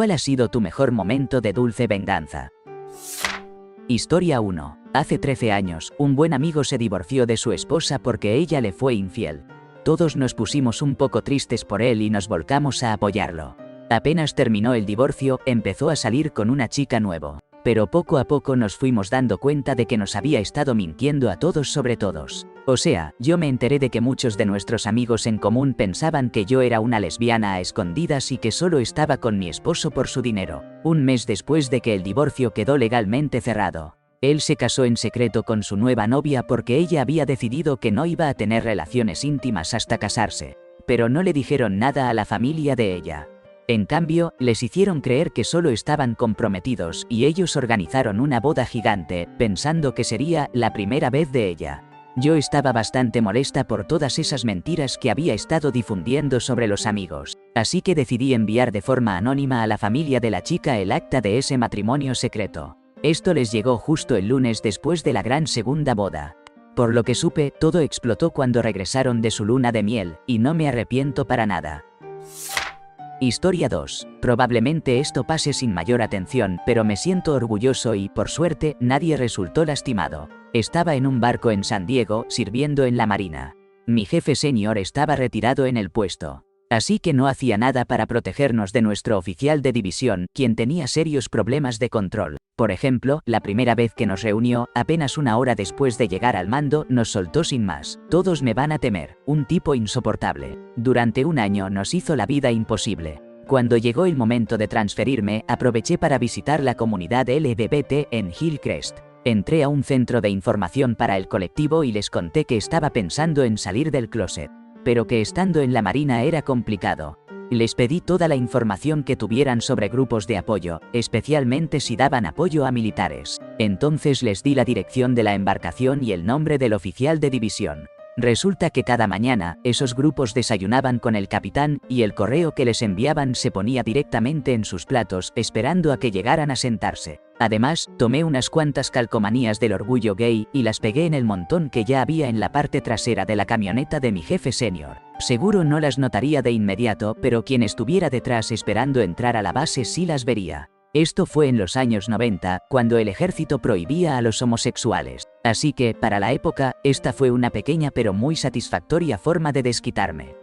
¿Cuál ha sido tu mejor momento de dulce venganza? Historia 1. Hace 13 años, un buen amigo se divorció de su esposa porque ella le fue infiel. Todos nos pusimos un poco tristes por él y nos volcamos a apoyarlo. Apenas terminó el divorcio, empezó a salir con una chica nueva. Pero poco a poco nos fuimos dando cuenta de que nos había estado mintiendo a todos sobre todos. O sea, yo me enteré de que muchos de nuestros amigos en común pensaban que yo era una lesbiana a escondidas y que solo estaba con mi esposo por su dinero. Un mes después de que el divorcio quedó legalmente cerrado, él se casó en secreto con su nueva novia porque ella había decidido que no iba a tener relaciones íntimas hasta casarse. Pero no le dijeron nada a la familia de ella. En cambio, les hicieron creer que solo estaban comprometidos y ellos organizaron una boda gigante, pensando que sería la primera vez de ella. Yo estaba bastante molesta por todas esas mentiras que había estado difundiendo sobre los amigos, así que decidí enviar de forma anónima a la familia de la chica el acta de ese matrimonio secreto. Esto les llegó justo el lunes después de la gran segunda boda. Por lo que supe, todo explotó cuando regresaron de su luna de miel, y no me arrepiento para nada. Historia 2. Probablemente esto pase sin mayor atención, pero me siento orgulloso y, por suerte, nadie resultó lastimado. Estaba en un barco en San Diego, sirviendo en la marina. Mi jefe senior estaba retirado en el puesto, así que no hacía nada para protegernos de nuestro oficial de división, quien tenía serios problemas de control. Por ejemplo, la primera vez que nos reunió, apenas una hora después de llegar al mando, nos soltó sin más: todos me van a temer, un tipo insoportable. Durante un año nos hizo la vida imposible. Cuando llegó el momento de transferirme, aproveché para visitar la comunidad LGBT en Hillcrest. Entré a un centro de información para el colectivo y les conté que estaba pensando en salir del closet, pero que estando en la marina era complicado. Les pedí toda la información que tuvieran sobre grupos de apoyo, especialmente si daban apoyo a militares. Entonces les di la dirección de la embarcación y el nombre del oficial de división. Resulta que cada mañana, esos grupos desayunaban con el capitán, y el correo que les enviaban se ponía directamente en sus platos, esperando a que llegaran a sentarse. Además, tomé unas cuantas calcomanías del orgullo gay, y las pegué en el montón que ya había en la parte trasera de la camioneta de mi jefe senior. Seguro no las notaría de inmediato, pero quien estuviera detrás esperando entrar a la base sí las vería. Esto fue en los años 90, cuando el ejército prohibía a los homosexuales. Así que, para la época, esta fue una pequeña pero muy satisfactoria forma de desquitarme.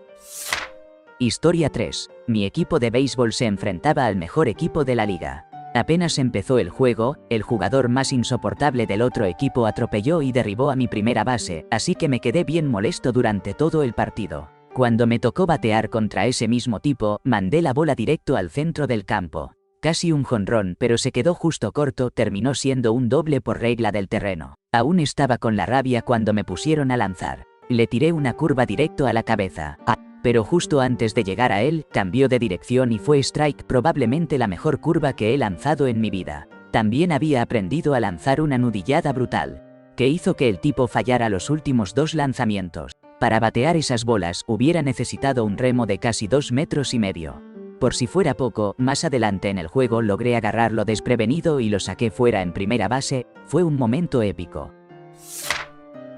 Historia 3. Mi equipo de béisbol se enfrentaba al mejor equipo de la liga. Apenas empezó el juego, el jugador más insoportable del otro equipo atropelló y derribó a mi primera base, así que me quedé bien molesto durante todo el partido. Cuando me tocó batear contra ese mismo tipo, mandé la bola directo al centro del campo. Casi un jonrón, pero se quedó justo corto, terminó siendo un doble por regla del terreno. Aún estaba con la rabia cuando me pusieron a lanzar. Le tiré una curva directo a la cabeza. Pero justo antes de llegar a él, cambió de dirección y fue strike, probablemente la mejor curva que he lanzado en mi vida. También había aprendido a lanzar una nudillada brutal, que hizo que el tipo fallara los últimos 2 lanzamientos. Para batear esas bolas, hubiera necesitado un remo de casi 2,5 metros. Por si fuera poco, más adelante en el juego logré agarrarlo desprevenido y lo saqué fuera en primera base. Fue un momento épico.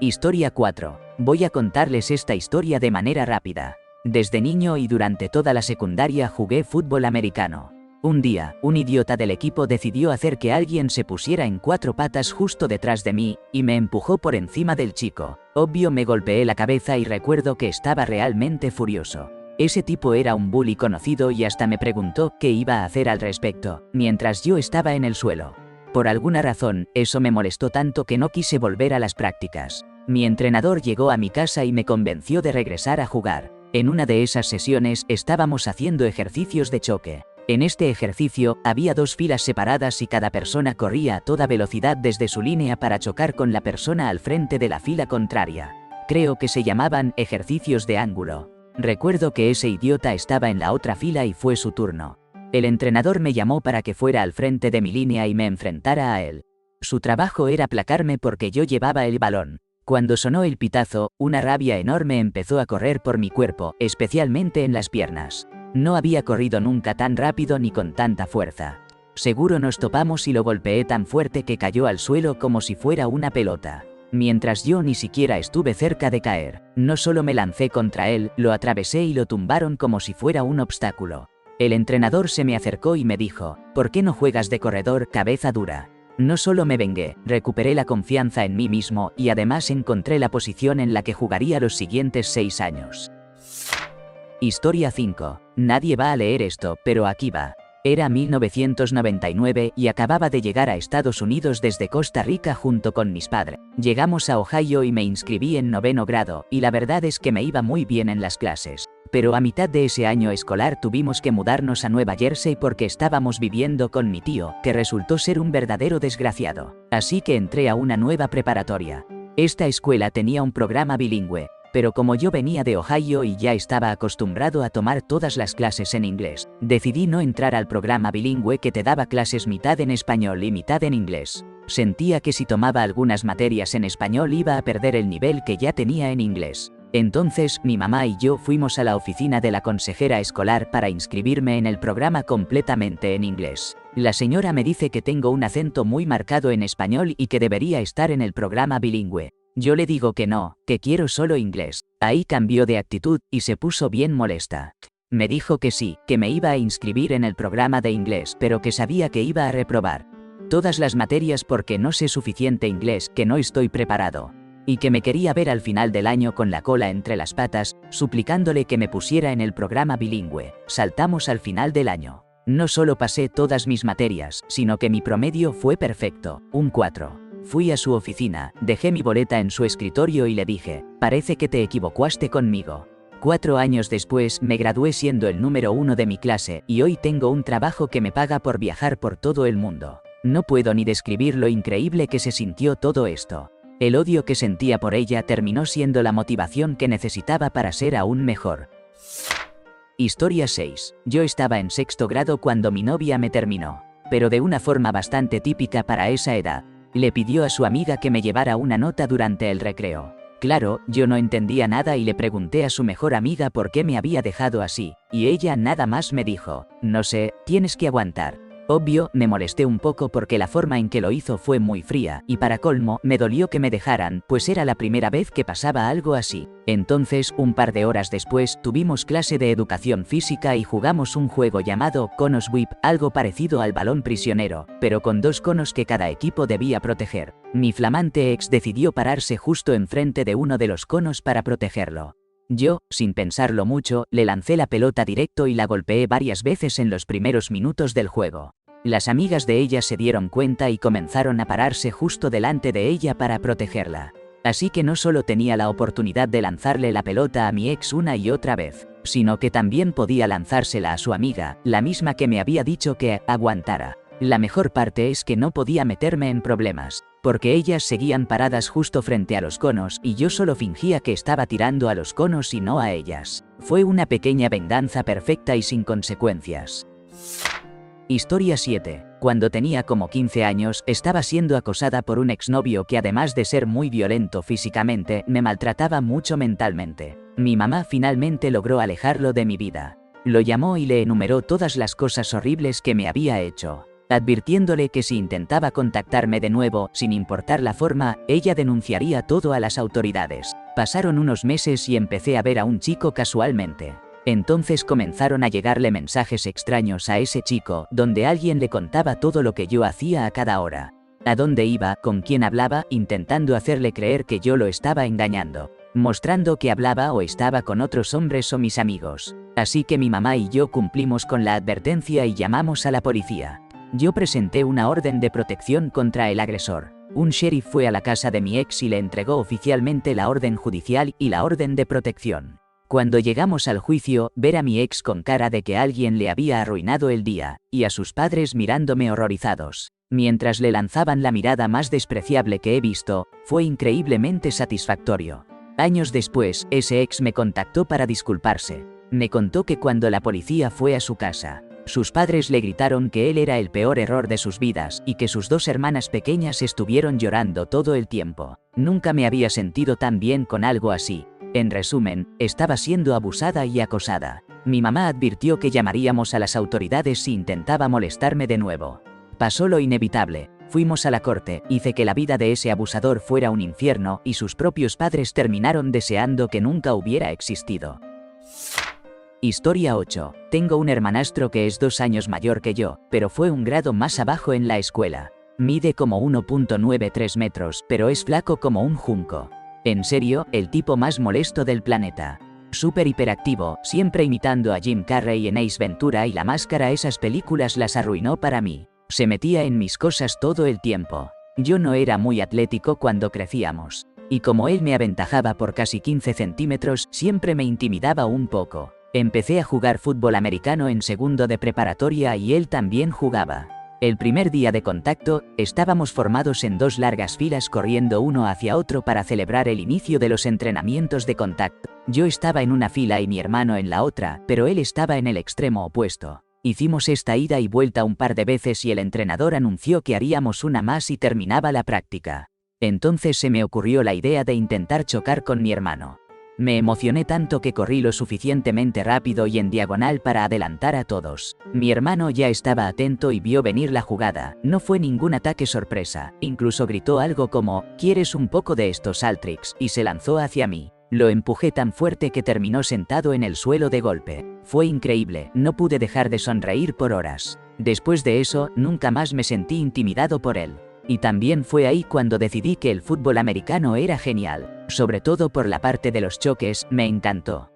Historia 4. Voy a contarles esta historia de manera rápida. Desde niño y durante toda la secundaria jugué fútbol americano. Un día, un idiota del equipo decidió hacer que alguien se pusiera en 4 patas justo detrás de mí, y me empujó por encima del chico. Obvio, me golpeé la cabeza y recuerdo que estaba realmente furioso. Ese tipo era un bully conocido y hasta me preguntó qué iba a hacer al respecto, mientras yo estaba en el suelo. Por alguna razón, eso me molestó tanto que no quise volver a las prácticas. Mi entrenador llegó a mi casa y me convenció de regresar a jugar. En una de esas sesiones, estábamos haciendo ejercicios de choque. En este ejercicio, había 2 filas separadas y cada persona corría a toda velocidad desde su línea para chocar con la persona al frente de la fila contraria. Creo que se llamaban ejercicios de ángulo. Recuerdo que ese idiota estaba en la otra fila y fue su turno. El entrenador me llamó para que fuera al frente de mi línea y me enfrentara a él. Su trabajo era aplacarme porque yo llevaba el balón. Cuando sonó el pitazo, una rabia enorme empezó a correr por mi cuerpo, especialmente en las piernas. No había corrido nunca tan rápido ni con tanta fuerza. Seguro nos topamos y lo golpeé tan fuerte que cayó al suelo como si fuera una pelota. Mientras yo ni siquiera estuve cerca de caer, no solo me lancé contra él, lo atravesé y lo tumbaron como si fuera un obstáculo. El entrenador se me acercó y me dijo, ¿por qué no juegas de corredor, cabeza dura? No solo me vengué, recuperé la confianza en mí mismo y además encontré la posición en la que jugaría los siguientes 6 años. Historia 5. Nadie va a leer esto, pero aquí va. Era 1999 y acababa de llegar a Estados Unidos desde Costa Rica junto con mis padres. Llegamos a Ohio y me inscribí en 9º grado, y la verdad es que me iba muy bien en las clases. Pero a mitad de ese año escolar tuvimos que mudarnos a Nueva Jersey porque estábamos viviendo con mi tío, que resultó ser un verdadero desgraciado. Así que entré a una nueva preparatoria. Esta escuela tenía un programa bilingüe, pero como yo venía de Ohio y ya estaba acostumbrado a tomar todas las clases en inglés, decidí no entrar al programa bilingüe que te daba clases mitad en español y mitad en inglés. Sentía que si tomaba algunas materias en español iba a perder el nivel que ya tenía en inglés. Entonces, mi mamá y yo fuimos a la oficina de la consejera escolar para inscribirme en el programa completamente en inglés. La señora me dice que tengo un acento muy marcado en español y que debería estar en el programa bilingüe. Yo le digo que no, que quiero solo inglés. Ahí cambió de actitud y se puso bien molesta. Me dijo que sí, que me iba a inscribir en el programa de inglés, pero que sabía que iba a reprobar todas las materias porque no sé suficiente inglés, que no estoy preparado. Y que me quería ver al final del año con la cola entre las patas, suplicándole que me pusiera en el programa bilingüe. Saltamos al final del año. No solo pasé todas mis materias, sino que mi promedio fue perfecto, un 4. Fui a su oficina, dejé mi boleta en su escritorio y le dije, parece que te equivocaste conmigo. 4 años después me gradué siendo el número 1 de mi clase y hoy tengo un trabajo que me paga por viajar por todo el mundo. No puedo ni describir lo increíble que se sintió todo esto. El odio que sentía por ella terminó siendo la motivación que necesitaba para ser aún mejor. Historia 6. Yo estaba en 6º grado cuando mi novia me terminó, pero de una forma bastante típica para esa edad. Le pidió a su amiga que me llevara una nota durante el recreo. Claro, yo no entendía nada y le pregunté a su mejor amiga por qué me había dejado así, y ella nada más me dijo, no sé, tienes que aguantar. Obvio, me molesté un poco porque la forma en que lo hizo fue muy fría, y para colmo, me dolió que me dejaran, pues era la primera vez que pasaba algo así. Entonces, un par de horas después, tuvimos clase de educación física y jugamos un juego llamado Conos Whip, algo parecido al balón prisionero, pero con 2 conos que cada equipo debía proteger. Mi flamante ex decidió pararse justo enfrente de uno de los conos para protegerlo. Yo, sin pensarlo mucho, le lancé la pelota directo y la golpeé varias veces en los primeros minutos del juego. Las amigas de ella se dieron cuenta y comenzaron a pararse justo delante de ella para protegerla. Así que no solo tenía la oportunidad de lanzarle la pelota a mi ex una y otra vez, sino que también podía lanzársela a su amiga, la misma que me había dicho que aguantara. La mejor parte es que no podía meterme en problemas, porque ellas seguían paradas justo frente a los conos y yo solo fingía que estaba tirando a los conos y no a ellas. Fue una pequeña venganza perfecta y sin consecuencias. Historia 7. Cuando tenía como 15 años, estaba siendo acosada por un exnovio que además de ser muy violento físicamente, me maltrataba mucho mentalmente. Mi mamá finalmente logró alejarlo de mi vida. Lo llamó y le enumeró todas las cosas horribles que me había hecho, advirtiéndole que si intentaba contactarme de nuevo, sin importar la forma, ella denunciaría todo a las autoridades. Pasaron unos meses y empecé a ver a un chico casualmente. Entonces comenzaron a llegarle mensajes extraños a ese chico, donde alguien le contaba todo lo que yo hacía a cada hora. A dónde iba, con quién hablaba, intentando hacerle creer que yo lo estaba engañando, mostrando que hablaba o estaba con otros hombres o mis amigos. Así que mi mamá y yo cumplimos con la advertencia y llamamos a la policía. Yo presenté una orden de protección contra el agresor. Un sheriff fue a la casa de mi ex y le entregó oficialmente la orden judicial y la orden de protección. Cuando llegamos al juicio, ver a mi ex con cara de que alguien le había arruinado el día, y a sus padres mirándome horrorizados, mientras le lanzaban la mirada más despreciable que he visto, fue increíblemente satisfactorio. Años después, ese ex me contactó para disculparse. Me contó que cuando la policía fue a su casa, sus padres le gritaron que él era el peor error de sus vidas y que sus 2 hermanas pequeñas estuvieron llorando todo el tiempo. Nunca me había sentido tan bien con algo así. En resumen, estaba siendo abusada y acosada. Mi mamá advirtió que llamaríamos a las autoridades si intentaba molestarme de nuevo. Pasó lo inevitable. Fuimos a la corte, hice que la vida de ese abusador fuera un infierno y sus propios padres terminaron deseando que nunca hubiera existido. Historia 8. Tengo un hermanastro que es 2 años mayor que yo, pero fue un grado más abajo en la escuela. Mide como 1.93 metros, pero es flaco como un junco. En serio, el tipo más molesto del planeta. Súper hiperactivo, siempre imitando a Jim Carrey en Ace Ventura y La Máscara. Esas películas las arruinó para mí. Se metía en mis cosas todo el tiempo. Yo no era muy atlético cuando crecíamos. Y como él me aventajaba por casi 15 centímetros, siempre me intimidaba un poco. Empecé a jugar fútbol americano en segundo de preparatoria y él también jugaba. El primer día de contacto, estábamos formados en 2 largas filas corriendo uno hacia otro para celebrar el inicio de los entrenamientos de contacto. Yo estaba en una fila y mi hermano en la otra, pero él estaba en el extremo opuesto. Hicimos esta ida y vuelta un par de veces y el entrenador anunció que haríamos una más y terminaba la práctica. Entonces se me ocurrió la idea de intentar chocar con mi hermano. Me emocioné tanto que corrí lo suficientemente rápido y en diagonal para adelantar a todos. Mi hermano ya estaba atento y vio venir la jugada. No fue ningún ataque sorpresa. Incluso gritó algo como, ¿quieres un poco de estos Altrix? Y se lanzó hacia mí. Lo empujé tan fuerte que terminó sentado en el suelo de golpe. Fue increíble, no pude dejar de sonreír por horas. Después de eso, nunca más me sentí intimidado por él. Y también fue ahí cuando decidí que el fútbol americano era genial. Sobre todo por la parte de los choques, me encantó.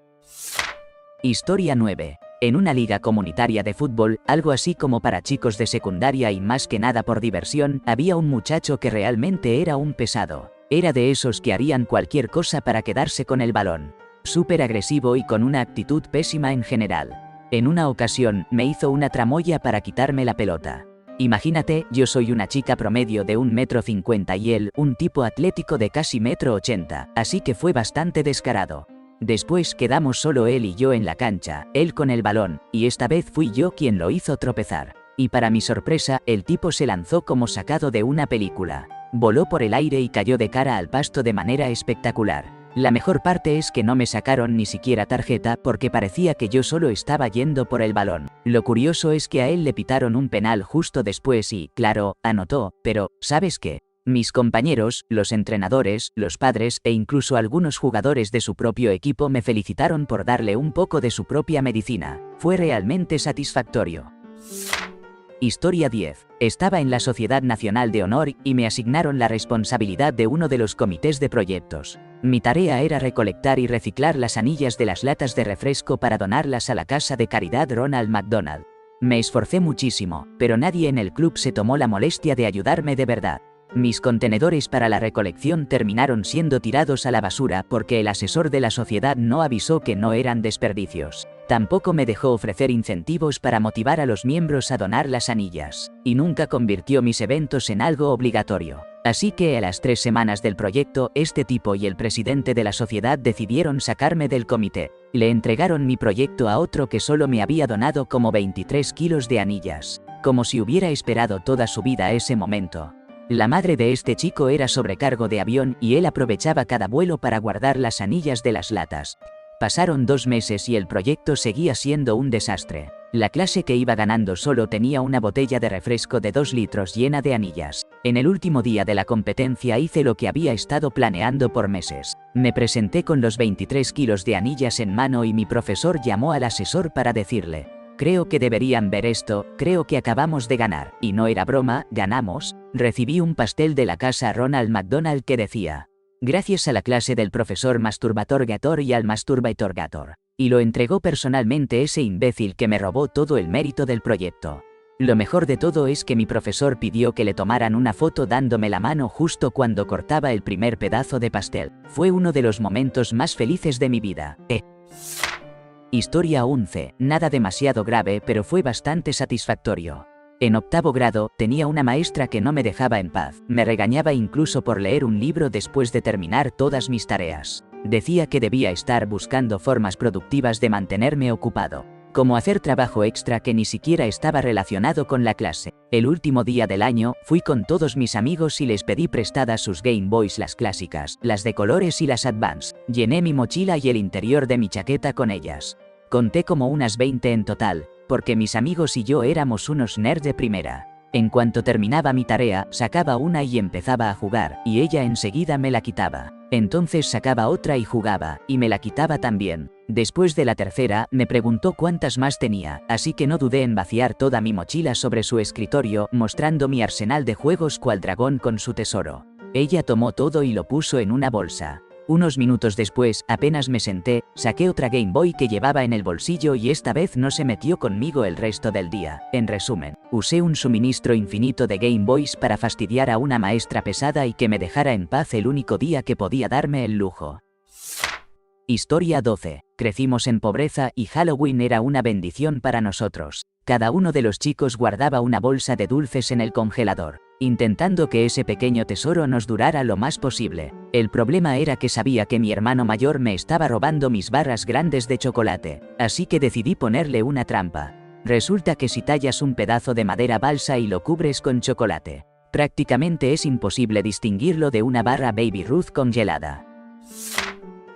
Historia 9. En una liga comunitaria de fútbol, algo así como para chicos de secundaria y más que nada por diversión, había un muchacho que realmente era un pesado. Era de esos que harían cualquier cosa para quedarse con el balón. Súper agresivo y con una actitud pésima en general. En una ocasión, me hizo una tramoya para quitarme la pelota. Imagínate, yo soy una chica promedio de 1,50 m y él, un tipo atlético de casi 1,80 m, así que fue bastante descarado. Después quedamos solo él y yo en la cancha, él con el balón, y esta vez fui yo quien lo hizo tropezar. Y para mi sorpresa, el tipo se lanzó como sacado de una película. Voló por el aire y cayó de cara al pasto de manera espectacular. La mejor parte es que no me sacaron ni siquiera tarjeta porque parecía que yo solo estaba yendo por el balón. Lo curioso es que a él le pitaron un penal justo después y, claro, anotó, pero, ¿sabes qué? Mis compañeros, los entrenadores, los padres e incluso algunos jugadores de su propio equipo me felicitaron por darle un poco de su propia medicina. Fue realmente satisfactorio. Historia 10. Estaba en la Sociedad Nacional de Honor y me asignaron la responsabilidad de uno de los comités de proyectos. Mi tarea era recolectar y reciclar las anillas de las latas de refresco para donarlas a la casa de caridad Ronald McDonald. Me esforcé muchísimo, pero nadie en el club se tomó la molestia de ayudarme de verdad. Mis contenedores para la recolección terminaron siendo tirados a la basura porque el asesor de la sociedad no avisó que no eran desperdicios. Tampoco me dejó ofrecer incentivos para motivar a los miembros a donar las anillas, y nunca convirtió mis eventos en algo obligatorio. Así que a las 3 semanas del proyecto, este tipo y el presidente de la sociedad decidieron sacarme del comité. Le entregaron mi proyecto a otro que solo me había donado como 23 kilos de anillas, como si hubiera esperado toda su vida ese momento. La madre de este chico era sobrecargo de avión y él aprovechaba cada vuelo para guardar las anillas de las latas. Pasaron 2 meses y el proyecto seguía siendo un desastre. La clase que iba ganando solo tenía una botella de refresco de 2 litros llena de anillas. En el último día de la competencia hice lo que había estado planeando por meses. Me presenté con los 23 kilos de anillas en mano y mi profesor llamó al asesor para decirle: creo que deberían ver esto, creo que acabamos de ganar. Y no era broma, ganamos. Recibí un pastel de la casa Ronald McDonald que decía: gracias a la clase del profesor Masturbator Gator y al Masturbator Gator. Y lo entregó personalmente ese imbécil que me robó todo el mérito del proyecto. Lo mejor de todo es que mi profesor pidió que le tomaran una foto dándome la mano justo cuando cortaba el primer pedazo de pastel. Fue uno de los momentos más felices de mi vida. Historia 11. Nada demasiado grave, pero fue bastante satisfactorio. En 8º grado, tenía una maestra que no me dejaba en paz. Me regañaba incluso por leer un libro después de terminar todas mis tareas. Decía que debía estar buscando formas productivas de mantenerme ocupado, como hacer trabajo extra que ni siquiera estaba relacionado con la clase. El último día del año, fui con todos mis amigos y les pedí prestadas sus Game Boys, las clásicas, las de colores y las Advance. Llené mi mochila y el interior de mi chaqueta con ellas. Conté como unas 20 en total, porque mis amigos y yo éramos unos nerds de primera. En cuanto terminaba mi tarea, sacaba una y empezaba a jugar, y ella enseguida me la quitaba. Entonces sacaba otra y jugaba, y me la quitaba también. Después de la tercera, me preguntó cuántas más tenía, así que no dudé en vaciar toda mi mochila sobre su escritorio, mostrando mi arsenal de juegos cual dragón con su tesoro. Ella tomó todo y lo puso en una bolsa. Unos minutos después, apenas me senté, saqué otra Game Boy que llevaba en el bolsillo y esta vez no se metió conmigo el resto del día. En resumen, usé un suministro infinito de Game Boys para fastidiar a una maestra pesada y que me dejara en paz el único día que podía darme el lujo. Historia 12. Crecimos en pobreza y Halloween era una bendición para nosotros. Cada uno de los chicos guardaba una bolsa de dulces en el congelador, intentando que ese pequeño tesoro nos durara lo más posible. El problema era que sabía que mi hermano mayor me estaba robando mis barras grandes de chocolate, así que decidí ponerle una trampa. Resulta que si tallas un pedazo de madera balsa y lo cubres con chocolate, prácticamente es imposible distinguirlo de una barra Baby Ruth congelada.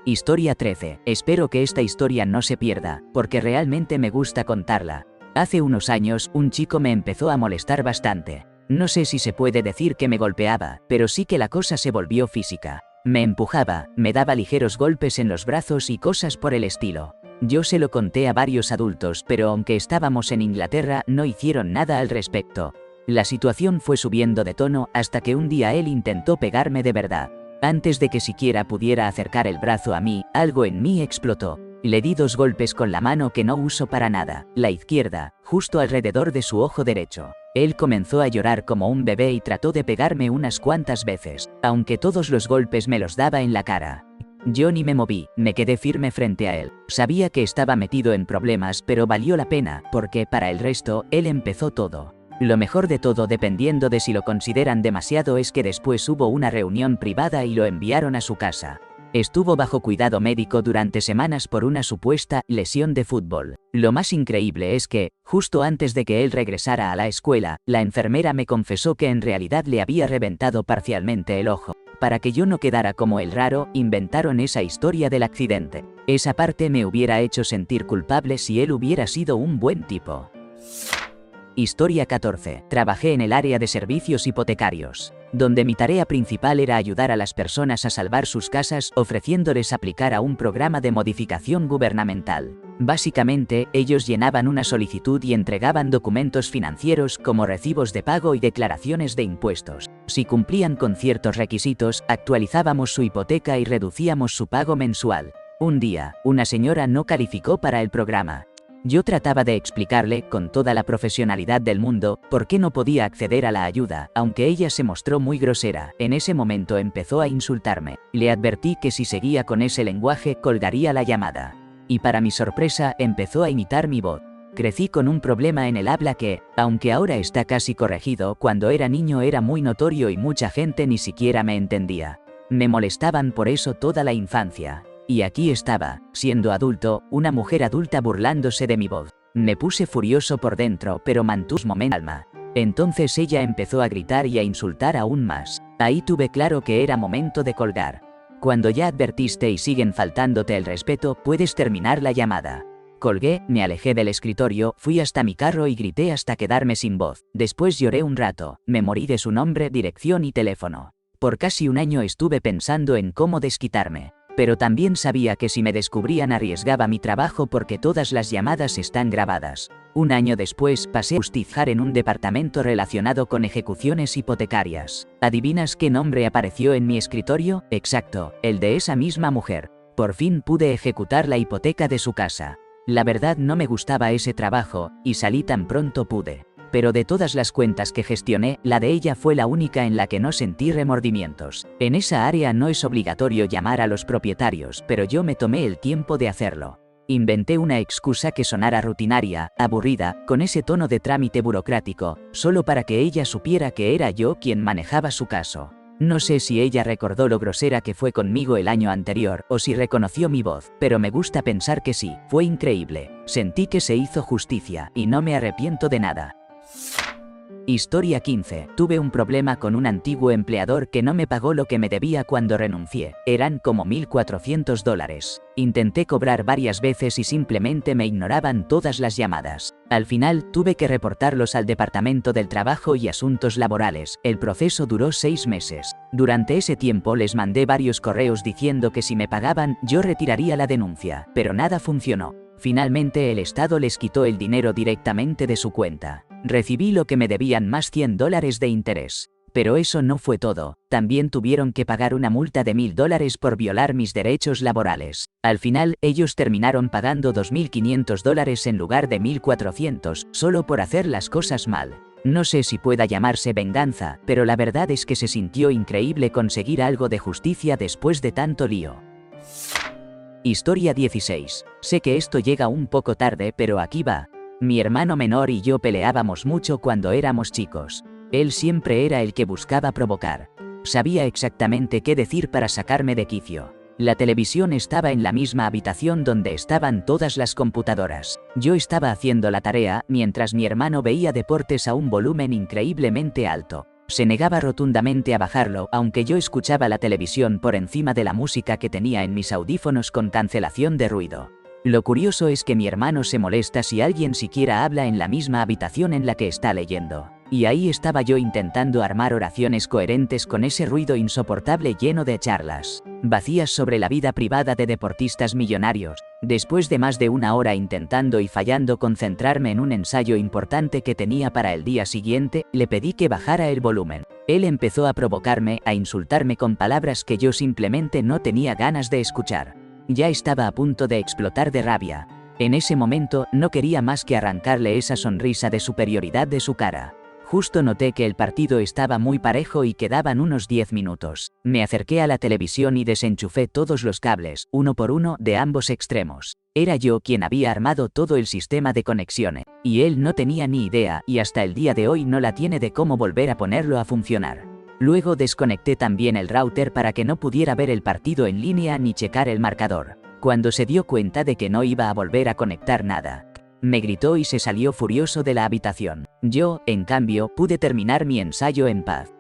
Historia 13. Espero que esta historia no se pierda, porque realmente me gusta contarla. Hace unos años, un chico me empezó a molestar bastante. No sé si se puede decir que me golpeaba, pero sí que la cosa se volvió física. Me empujaba, me daba ligeros golpes en los brazos y cosas por el estilo. Yo se lo conté a varios adultos, pero aunque estábamos en Inglaterra, no hicieron nada al respecto. La situación fue subiendo de tono hasta que un día él intentó pegarme de verdad. Antes de que siquiera pudiera acercar el brazo a mí, algo en mí explotó. Le di 2 golpes con la mano que no uso para nada, la izquierda, justo alrededor de su ojo derecho. Él comenzó a llorar como un bebé y trató de pegarme unas cuantas veces, aunque todos los golpes me los daba en la cara. Yo ni me moví, me quedé firme frente a él. Sabía que estaba metido en problemas, pero valió la pena, porque para el resto, él empezó todo. Lo mejor de todo, dependiendo de si lo consideran demasiado, es que después hubo una reunión privada y lo enviaron a su casa. Estuvo bajo cuidado médico durante semanas por una supuesta lesión de fútbol. Lo más increíble es que, justo antes de que él regresara a la escuela, la enfermera me confesó que en realidad le había reventado parcialmente el ojo. Para que yo no quedara como el raro, inventaron esa historia del accidente. Esa parte me hubiera hecho sentir culpable si él hubiera sido un buen tipo. Historia 14. Trabajé en el área de servicios hipotecarios, donde mi tarea principal era ayudar a las personas a salvar sus casas ofreciéndoles aplicar a un programa de modificación gubernamental. Básicamente, ellos llenaban una solicitud y entregaban documentos financieros como recibos de pago y declaraciones de impuestos. Si cumplían con ciertos requisitos, actualizábamos su hipoteca y reducíamos su pago mensual. Un día, una señora no calificó para el programa. Yo trataba de explicarle, con toda la profesionalidad del mundo, por qué no podía acceder a la ayuda, aunque ella se mostró muy grosera. En ese momento empezó a insultarme. Le advertí que si seguía con ese lenguaje, colgaría la llamada. Y para mi sorpresa, empezó a imitar mi voz. Crecí con un problema en el habla que, aunque ahora está casi corregido, cuando era niño era muy notorio y mucha gente ni siquiera me entendía. Me molestaban por eso toda la infancia. Y aquí estaba, siendo adulto, una mujer adulta burlándose de mi voz. Me puse furioso por dentro, pero mantuve mi calma. Entonces ella empezó a gritar y a insultar aún más. Ahí tuve claro que era momento de colgar. Cuando ya advertiste y siguen faltándote el respeto, puedes terminar la llamada. Colgué, me alejé del escritorio, fui hasta mi carro y grité hasta quedarme sin voz. Después lloré un rato, me morí de su nombre, dirección y teléfono. Por casi un año estuve pensando en cómo desquitarme. Pero también sabía que si me descubrían arriesgaba mi trabajo porque todas las llamadas están grabadas. Un año después pasé a justificar en un departamento relacionado con ejecuciones hipotecarias. ¿Adivinas qué nombre apareció en mi escritorio? Exacto, el de esa misma mujer. Por fin pude ejecutar la hipoteca de su casa. La verdad no me gustaba ese trabajo, y salí tan pronto pude. Pero de todas las cuentas que gestioné, la de ella fue la única en la que no sentí remordimientos. En esa área no es obligatorio llamar a los propietarios, pero yo me tomé el tiempo de hacerlo. Inventé una excusa que sonara rutinaria, aburrida, con ese tono de trámite burocrático, solo para que ella supiera que era yo quien manejaba su caso. No sé si ella recordó lo grosera que fue conmigo el año anterior, o si reconoció mi voz, pero me gusta pensar que sí. Fue increíble. Sentí que se hizo justicia, y no me arrepiento de nada. Historia 15. Tuve un problema con un antiguo empleador que no me pagó lo que me debía cuando renuncié. Eran como $1.400. Intenté cobrar varias veces y simplemente me ignoraban todas las llamadas. Al final, tuve que reportarlos al Departamento del Trabajo y Asuntos Laborales. El proceso duró 6 meses. Durante ese tiempo les mandé varios correos diciendo que si me pagaban, yo retiraría la denuncia, pero nada funcionó. Finalmente el Estado les quitó el dinero directamente de su cuenta. Recibí lo que me debían más $100 de interés. Pero eso no fue todo, también tuvieron que pagar una multa de $1.000 por violar mis derechos laborales. Al final, ellos terminaron pagando $2.500 en lugar de 1.400, solo por hacer las cosas mal. No sé si pueda llamarse venganza, pero la verdad es que se sintió increíble conseguir algo de justicia después de tanto lío. Historia 16. Sé que esto llega un poco tarde, pero aquí va. Mi hermano menor y yo peleábamos mucho cuando éramos chicos. Él siempre era el que buscaba provocar. Sabía exactamente qué decir para sacarme de quicio. La televisión estaba en la misma habitación donde estaban todas las computadoras. Yo estaba haciendo la tarea, mientras mi hermano veía deportes a un volumen increíblemente alto. Se negaba rotundamente a bajarlo, aunque yo escuchaba la televisión por encima de la música que tenía en mis audífonos con cancelación de ruido. Lo curioso es que mi hermano se molesta si alguien siquiera habla en la misma habitación en la que está leyendo. Y ahí estaba yo intentando armar oraciones coherentes con ese ruido insoportable lleno de charlas vacías sobre la vida privada de deportistas millonarios. Después de más de una hora intentando y fallando concentrarme en un ensayo importante que tenía para el día siguiente, le pedí que bajara el volumen. Él empezó a provocarme, a insultarme con palabras que yo simplemente no tenía ganas de escuchar. Ya estaba a punto de explotar de rabia. En ese momento, no quería más que arrancarle esa sonrisa de superioridad de su cara. Justo noté que el partido estaba muy parejo y quedaban unos 10 minutos. Me acerqué a la televisión y desenchufé todos los cables, uno por uno, de ambos extremos. Era yo quien había armado todo el sistema de conexiones, y él no tenía ni idea, y hasta el día de hoy no la tiene de cómo volver a ponerlo a funcionar. Luego desconecté también el router para que no pudiera ver el partido en línea ni checar el marcador. Cuando se dio cuenta de que no iba a volver a conectar nada, me gritó y se salió furioso de la habitación. Yo, en cambio, pude terminar mi ensayo en paz.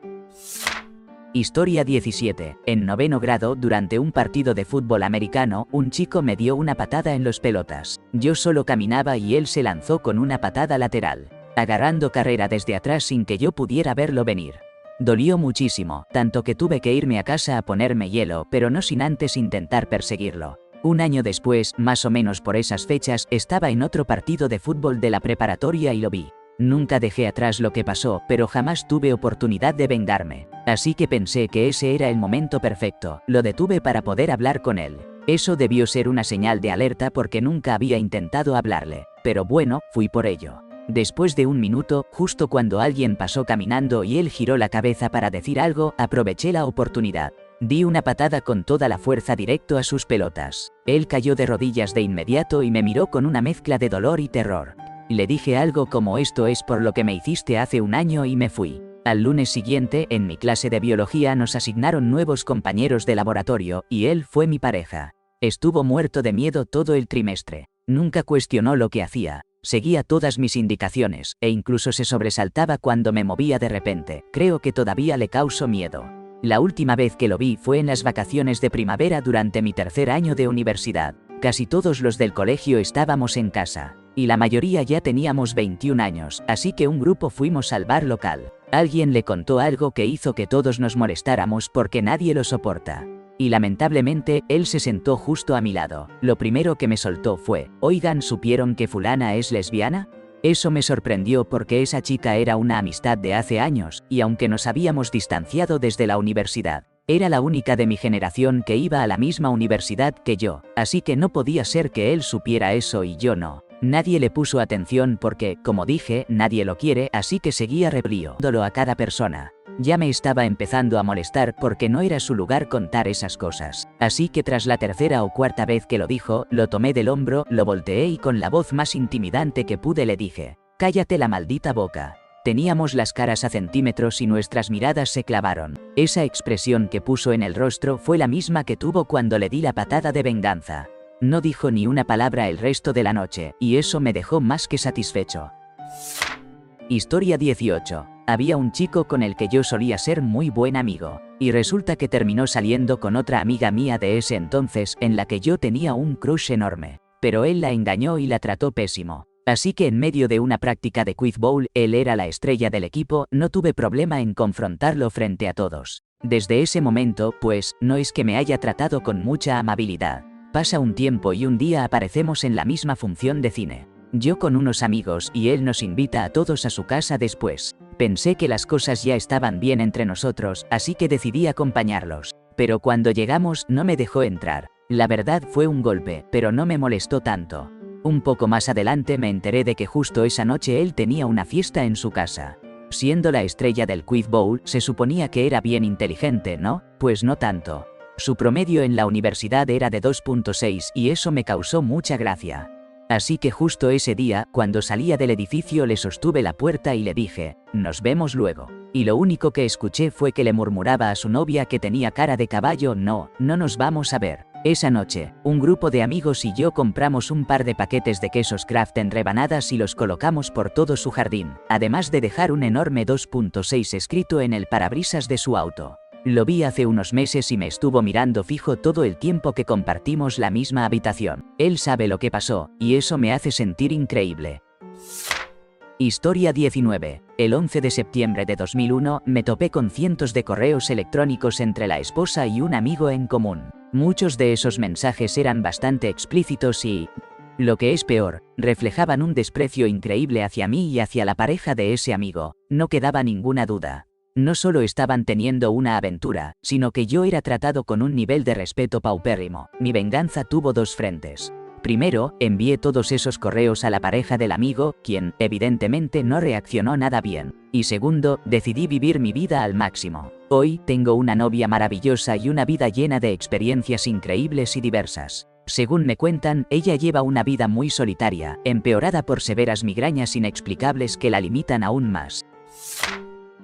Historia 17. En 9º grado, durante un partido de fútbol americano, un chico me dio una patada en los pelotas. Yo solo caminaba y él se lanzó con una patada lateral, agarrando carrera desde atrás sin que yo pudiera verlo venir. Dolió muchísimo, tanto que tuve que irme a casa a ponerme hielo, pero no sin antes intentar perseguirlo. Un año después, más o menos por esas fechas, estaba en otro partido de fútbol de la preparatoria y lo vi. Nunca dejé atrás lo que pasó, pero jamás tuve oportunidad de vengarme. Así que pensé que ese era el momento perfecto. Lo detuve para poder hablar con él. Eso debió ser una señal de alerta porque nunca había intentado hablarle. Pero bueno, fui por ello. Después de un minuto, justo cuando alguien pasó caminando y él giró la cabeza para decir algo, aproveché la oportunidad. Di una patada con toda la fuerza directo a sus pelotas. Él cayó de rodillas de inmediato y me miró con una mezcla de dolor y terror. Le dije algo como esto es por lo que me hiciste hace un año y me fui. Al lunes siguiente, en mi clase de biología nos asignaron nuevos compañeros de laboratorio y él fue mi pareja. Estuvo muerto de miedo todo el trimestre. Nunca cuestionó lo que hacía. Seguía todas mis indicaciones, e incluso se sobresaltaba cuando me movía de repente. Creo que todavía le causo miedo. La última vez que lo vi fue en las vacaciones de primavera durante mi 3er año de universidad. Casi todos los del colegio estábamos en casa, y la mayoría ya teníamos 21 años, así que un grupo fuimos al bar local. Alguien le contó algo que hizo que todos nos molestáramos porque nadie lo soporta. Y lamentablemente, él se sentó justo a mi lado. Lo primero que me soltó fue, oigan, ¿supieron que fulana es lesbiana? Eso me sorprendió porque esa chica era una amistad de hace años, y aunque nos habíamos distanciado desde la universidad, era la única de mi generación que iba a la misma universidad que yo, así que no podía ser que él supiera eso y yo no. Nadie le puso atención porque, como dije, nadie lo quiere, así que seguía replicándolo a cada persona. Ya me estaba empezando a molestar porque no era su lugar contar esas cosas. Así que tras la 3ª o 4ª vez que lo dijo, lo tomé del hombro, lo volteé y con la voz más intimidante que pude le dije, «Cállate la maldita boca». Teníamos las caras a centímetros y nuestras miradas se clavaron. Esa expresión que puso en el rostro fue la misma que tuvo cuando le di la patada de venganza. No dijo ni una palabra el resto de la noche, y eso me dejó más que satisfecho. Historia 18. Había un chico con el que yo solía ser muy buen amigo, y resulta que terminó saliendo con otra amiga mía de ese entonces en la que yo tenía un crush enorme, pero él la engañó y la trató pésimo. Así que en medio de una práctica de Quiz Bowl, él era la estrella del equipo, no tuve problema en confrontarlo frente a todos. Desde ese momento, pues, no es que me haya tratado con mucha amabilidad. Pasa un tiempo y un día aparecemos en la misma función de cine. Yo con unos amigos y él nos invita a todos a su casa después. Pensé que las cosas ya estaban bien entre nosotros, así que decidí acompañarlos. Pero cuando llegamos no me dejó entrar. La verdad fue un golpe, pero no me molestó tanto. Un poco más adelante me enteré de que justo esa noche él tenía una fiesta en su casa. Siendo la estrella del Quiz Bowl, se suponía que era bien inteligente, ¿no? Pues no tanto. Su promedio en la universidad era de 2.6 y eso me causó mucha gracia. Así que justo ese día, cuando salía del edificio le sostuve la puerta y le dije, «Nos vemos luego». Y lo único que escuché fue que le murmuraba a su novia que tenía cara de caballo, no nos vamos a ver. Esa noche, un grupo de amigos y yo compramos un par de paquetes de quesos Kraft en rebanadas y los colocamos por todo su jardín, además de dejar un enorme 2.6 escrito en el parabrisas de su auto. Lo vi hace unos meses y me estuvo mirando fijo todo el tiempo que compartimos la misma habitación. Él sabe lo que pasó, y eso me hace sentir increíble. Historia 19. El 11 de septiembre de 2001 me topé con cientos de correos electrónicos entre la esposa y un amigo en común. Muchos de esos mensajes eran bastante explícitos y, lo que es peor, reflejaban un desprecio increíble hacia mí y hacia la pareja de ese amigo. No quedaba ninguna duda. No solo estaban teniendo una aventura, sino que yo era tratado con un nivel de respeto paupérrimo. Mi venganza tuvo dos frentes. Primero, envié todos esos correos a la pareja del amigo, quien, evidentemente, no reaccionó nada bien. Y segundo, decidí vivir mi vida al máximo. Hoy, tengo una novia maravillosa y una vida llena de experiencias increíbles y diversas. Según me cuentan, ella lleva una vida muy solitaria, empeorada por severas migrañas inexplicables que la limitan aún más.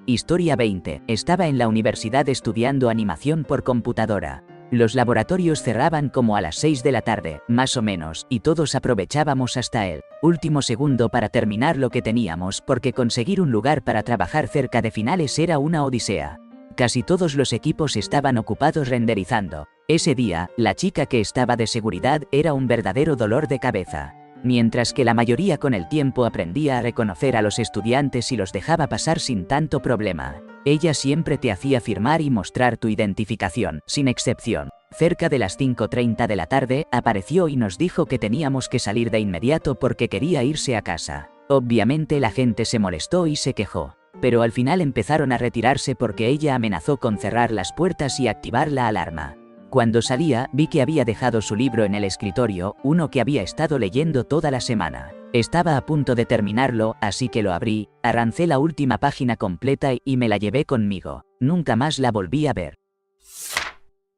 Historia 20. Estaba en la universidad estudiando animación por computadora. Los laboratorios cerraban como a las 6 de la tarde, más o menos, y todos aprovechábamos hasta el último segundo para terminar lo que teníamos porque conseguir un lugar para trabajar cerca de finales era una odisea. Casi todos los equipos estaban ocupados renderizando. Ese día, la chica que estaba de seguridad era un verdadero dolor de cabeza. Mientras que la mayoría con el tiempo aprendía a reconocer a los estudiantes y los dejaba pasar sin tanto problema. Ella siempre te hacía firmar y mostrar tu identificación, sin excepción. Cerca de las 5:30 de la tarde, apareció y nos dijo que teníamos que salir de inmediato porque quería irse a casa. Obviamente la gente se molestó y se quejó. Pero al final empezaron a retirarse porque ella amenazó con cerrar las puertas y activar la alarma. Cuando salía, vi que había dejado su libro en el escritorio, uno que había estado leyendo toda la semana. Estaba a punto de terminarlo, así que lo abrí, arrancé la última página completa y me la llevé conmigo. Nunca más la volví a ver.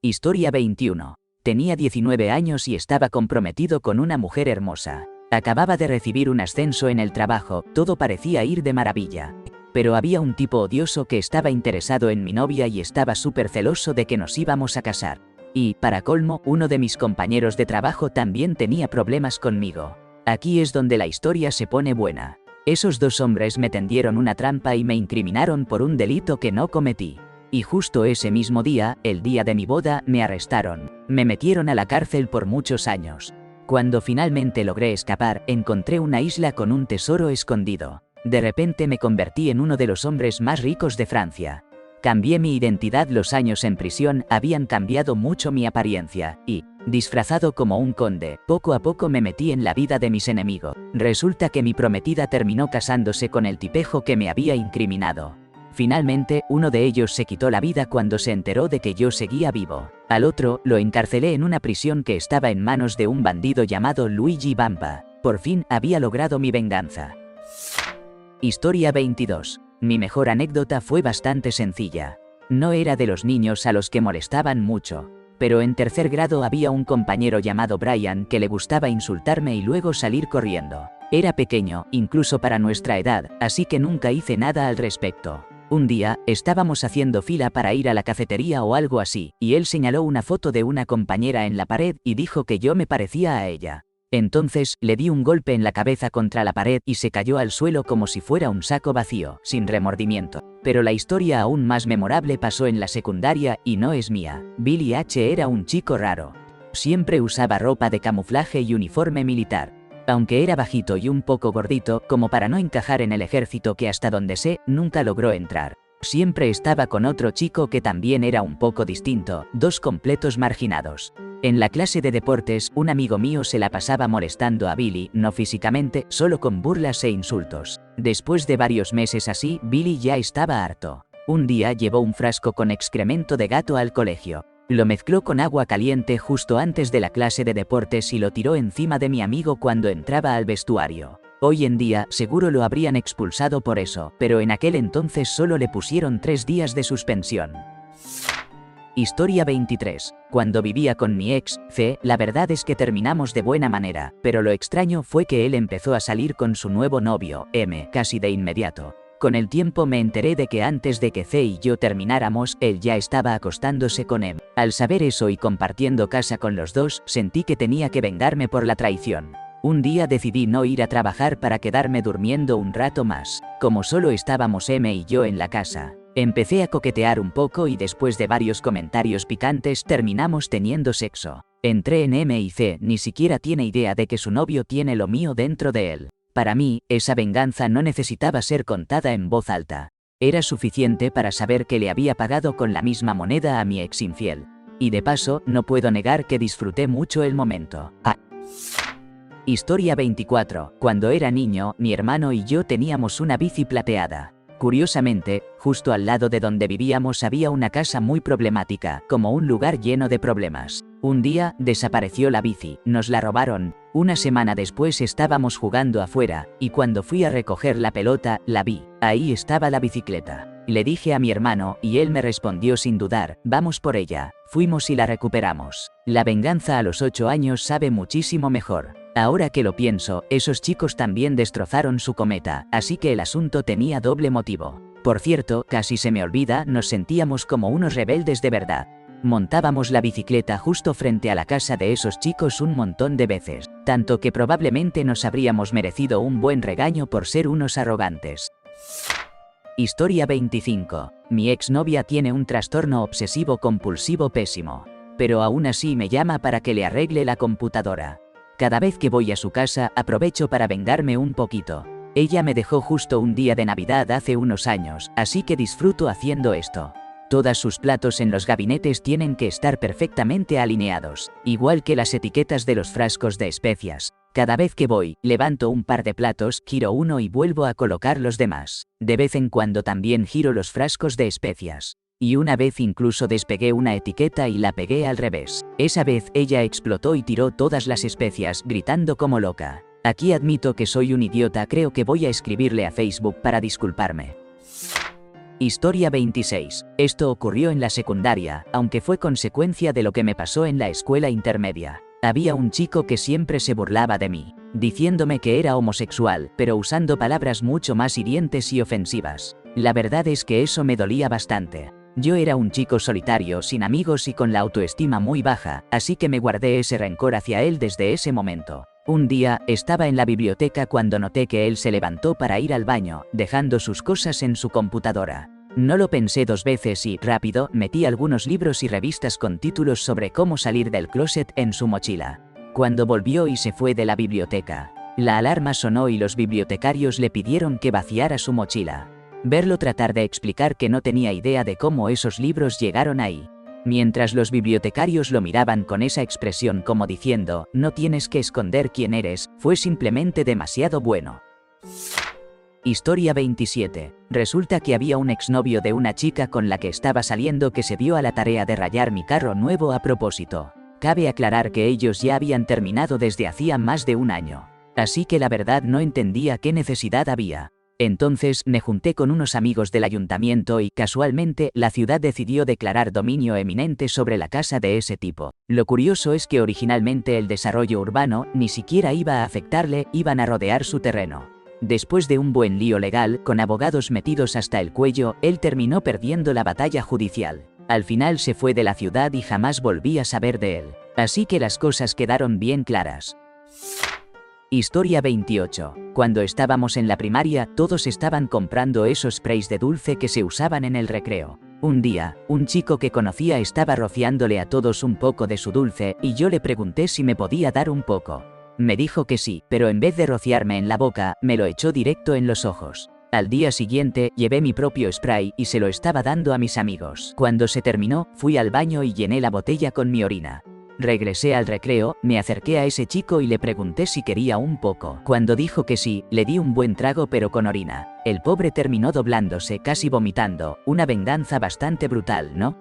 Historia 21. Tenía 19 años y estaba comprometido con una mujer hermosa. Acababa de recibir un ascenso en el trabajo, todo parecía ir de maravilla. Pero había un tipo odioso que estaba interesado en mi novia y estaba súper celoso de que nos íbamos a casar. Y, para colmo, uno de mis compañeros de trabajo también tenía problemas conmigo. Aquí es donde la historia se pone buena. Esos dos hombres me tendieron una trampa y me incriminaron por un delito que no cometí. Y justo ese mismo día, el día de mi boda, me arrestaron. Me metieron a la cárcel por muchos años. Cuando finalmente logré escapar, encontré una isla con un tesoro escondido. De repente me convertí en uno de los hombres más ricos de Francia. Cambié mi identidad, los años en prisión habían cambiado mucho mi apariencia, y, disfrazado como un conde, poco a poco me metí en la vida de mis enemigos. Resulta que mi prometida terminó casándose con el tipejo que me había incriminado. Finalmente, uno de ellos se quitó la vida cuando se enteró de que yo seguía vivo. Al otro, lo encarcelé en una prisión que estaba en manos de un bandido llamado Luigi Vampa. Por fin, había logrado mi venganza. Historia 22. Mi mejor anécdota fue bastante sencilla. No era de los niños a los que molestaban mucho. Pero en tercer grado había un compañero llamado Brian que le gustaba insultarme y luego salir corriendo. Era pequeño, incluso para nuestra edad, así que nunca hice nada al respecto. Un día, estábamos haciendo fila para ir a la cafetería o algo así, y él señaló una foto de una compañera en la pared y dijo que yo me parecía a ella. Entonces, le di un golpe en la cabeza contra la pared y se cayó al suelo como si fuera un saco vacío, sin remordimiento. Pero la historia aún más memorable pasó en la secundaria y no es mía. Billy H. era un chico raro. Siempre usaba ropa de camuflaje y uniforme militar. Aunque era bajito y un poco gordito, como para no encajar en el ejército que hasta donde sé, nunca logró entrar. Siempre estaba con otro chico que también era un poco distinto, dos completos marginados. En la clase de deportes, un amigo mío se la pasaba molestando a Billy, no físicamente, solo con burlas e insultos. Después de varios meses así, Billy ya estaba harto. Un día llevó un frasco con excremento de gato al colegio. Lo mezcló con agua caliente justo antes de la clase de deportes y lo tiró encima de mi amigo cuando entraba al vestuario. Hoy en día, seguro lo habrían expulsado por eso, pero en aquel entonces solo le pusieron 3 días de suspensión. Historia 23. Cuando vivía con mi ex, C, la verdad es que terminamos de buena manera, pero lo extraño fue que él empezó a salir con su nuevo novio, M, casi de inmediato. Con el tiempo me enteré de que antes de que C y yo termináramos, él ya estaba acostándose con M. Al saber eso y compartiendo casa con los dos, sentí que tenía que vengarme por la traición. Un día decidí no ir a trabajar para quedarme durmiendo un rato más. Como solo estábamos M y yo en la casa, empecé a coquetear un poco y después de varios comentarios picantes terminamos teniendo sexo. Entré en M y C, ni siquiera tiene idea de que su novio tiene lo mío dentro de él. Para mí, esa venganza no necesitaba ser contada en voz alta. Era suficiente para saber que le había pagado con la misma moneda a mi ex infiel. Y de paso, no puedo negar que disfruté mucho el momento. Historia 24. Cuando era niño, mi hermano y yo teníamos una bici plateada. Curiosamente, justo al lado de donde vivíamos había una casa muy problemática, como un lugar lleno de problemas. Un día, desapareció la bici, nos la robaron. Una semana después estábamos jugando afuera, y cuando fui a recoger la pelota, la vi. Ahí estaba la bicicleta. Le dije a mi hermano, y él me respondió sin dudar, vamos por ella. Fuimos y la recuperamos. La venganza a los 8 años sabe muchísimo mejor. Ahora que lo pienso, esos chicos también destrozaron su cometa, así que el asunto tenía doble motivo. Por cierto, casi se me olvida, nos sentíamos como unos rebeldes de verdad. Montábamos la bicicleta justo frente a la casa de esos chicos un montón de veces, tanto que probablemente nos habríamos merecido un buen regaño por ser unos arrogantes. Historia 25. Mi exnovia tiene un trastorno obsesivo compulsivo pésimo, pero aún así me llama para que le arregle la computadora. Cada vez que voy a su casa, aprovecho para vengarme un poquito. Ella me dejó justo un día de Navidad hace unos años, así que disfruto haciendo esto. Todos sus platos en los gabinetes tienen que estar perfectamente alineados, igual que las etiquetas de los frascos de especias. Cada vez que voy, levanto un par de platos, giro uno y vuelvo a colocar los demás. De vez en cuando también giro los frascos de especias. Y una vez incluso despegué una etiqueta y la pegué al revés. Esa vez ella explotó y tiró todas las especias, gritando como loca. Aquí admito que soy un idiota, creo que voy a escribirle a Facebook para disculparme. Historia 26. Esto ocurrió en la secundaria, aunque fue consecuencia de lo que me pasó en la escuela intermedia. Había un chico que siempre se burlaba de mí, diciéndome que era homosexual, pero usando palabras mucho más hirientes y ofensivas. La verdad es que eso me dolía bastante. Yo era un chico solitario, sin amigos y con la autoestima muy baja, así que me guardé ese rencor hacia él desde ese momento. Un día, estaba en la biblioteca cuando noté que él se levantó para ir al baño, dejando sus cosas en su computadora. No lo pensé 2 veces y, rápido, metí algunos libros y revistas con títulos sobre cómo salir del closet en su mochila. Cuando volvió y se fue de la biblioteca, la alarma sonó y los bibliotecarios le pidieron que vaciara su mochila. Verlo tratar de explicar que no tenía idea de cómo esos libros llegaron ahí. Mientras los bibliotecarios lo miraban con esa expresión como diciendo, no tienes que esconder quién eres, fue simplemente demasiado bueno. Historia 27. Resulta que había un exnovio de una chica con la que estaba saliendo que se dio a la tarea de rayar mi carro nuevo a propósito. Cabe aclarar que ellos ya habían terminado desde hacía más de un año. Así que la verdad no entendía qué necesidad había. Entonces me junté con unos amigos del ayuntamiento y, casualmente, la ciudad decidió declarar dominio eminente sobre la casa de ese tipo. Lo curioso es que originalmente el desarrollo urbano ni siquiera iba a afectarle, iban a rodear su terreno. Después de un buen lío legal, con abogados metidos hasta el cuello, él terminó perdiendo la batalla judicial. Al final se fue de la ciudad y jamás volví a saber de él. Así que las cosas quedaron bien claras. Historia 28. Cuando estábamos en la primaria, todos estaban comprando esos sprays de dulce que se usaban en el recreo. Un día, un chico que conocía estaba rociándole a todos un poco de su dulce y yo le pregunté si me podía dar un poco. Me dijo que sí, pero en vez de rociarme en la boca, me lo echó directo en los ojos. Al día siguiente, llevé mi propio spray y se lo estaba dando a mis amigos. Cuando se terminó, fui al baño y llené la botella con mi orina. Regresé al recreo, me acerqué a ese chico y le pregunté si quería un poco. Cuando dijo que sí, le di un buen trago pero con orina. El pobre terminó doblándose, casi vomitando. Una venganza bastante brutal, ¿no?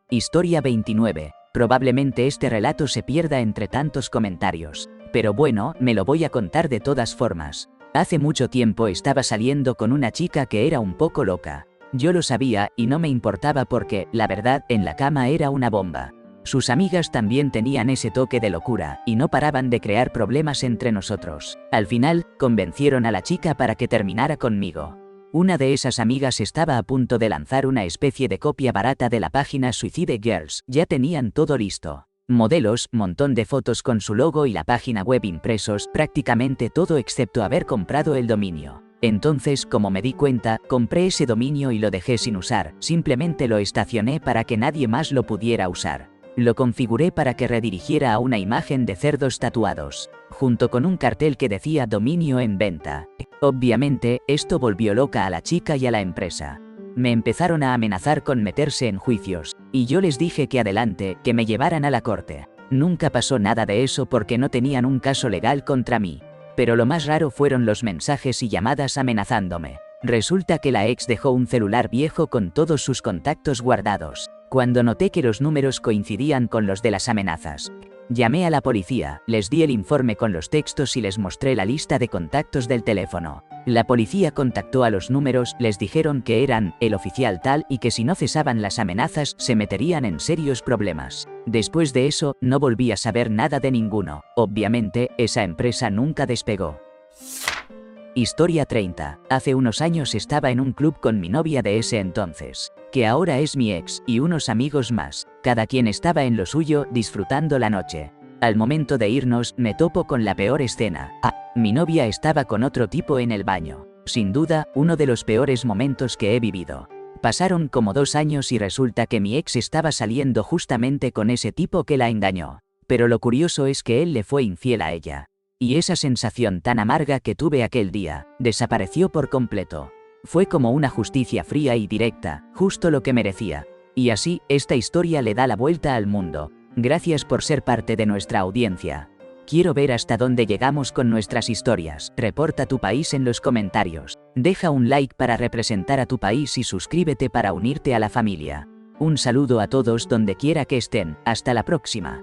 Historia 29. Probablemente este relato se pierda entre tantos comentarios. Pero bueno, me lo voy a contar de todas formas. Hace mucho tiempo estaba saliendo con una chica que era un poco loca. Yo lo sabía y no me importaba porque, la verdad, en la cama era una bomba. Sus amigas también tenían ese toque de locura, y no paraban de crear problemas entre nosotros. Al final, convencieron a la chica para que terminara conmigo. Una de esas amigas estaba a punto de lanzar una especie de copia barata de la página Suicide Girls. Ya tenían todo listo. Modelos, montón de fotos con su logo y la página web impresos, prácticamente todo excepto haber comprado el dominio. Entonces, como me di cuenta, compré ese dominio y lo dejé sin usar, simplemente lo estacioné para que nadie más lo pudiera usar. Lo configuré para que redirigiera a una imagen de cerdos tatuados, junto con un cartel que decía dominio en venta. Obviamente, esto volvió loca a la chica y a la empresa. Me empezaron a amenazar con meterse en juicios, y yo les dije que adelante, que me llevaran a la corte. Nunca pasó nada de eso porque no tenían un caso legal contra mí. Pero lo más raro fueron los mensajes y llamadas amenazándome. Resulta que la ex dejó un celular viejo con todos sus contactos guardados. Cuando noté que los números coincidían con los de las amenazas, llamé a la policía, les di el informe con los textos y les mostré la lista de contactos del teléfono. La policía contactó a los números, les dijeron que eran el oficial tal y que si no cesaban las amenazas se meterían en serios problemas. Después de eso, no volví a saber nada de ninguno. Obviamente, esa empresa nunca despegó. Historia 30. Hace unos años estaba en un club con mi novia de ese entonces, que ahora es mi ex, y unos amigos más. Cada quien estaba en lo suyo, disfrutando la noche. Al momento de irnos, me topo con la peor escena. Mi novia estaba con otro tipo en el baño. Sin duda, uno de los peores momentos que he vivido. Pasaron como 2 años y resulta que mi ex estaba saliendo justamente con ese tipo que la engañó. Pero lo curioso es que él le fue infiel a ella. Y esa sensación tan amarga que tuve aquel día, desapareció por completo. Fue como una justicia fría y directa, justo lo que merecía. Y así, esta historia le da la vuelta al mundo. Gracias por ser parte de nuestra audiencia. Quiero ver hasta dónde llegamos con nuestras historias. Reporta tu país en los comentarios. Deja un like para representar a tu país y suscríbete para unirte a la familia. Un saludo a todos donde quiera que estén. Hasta la próxima.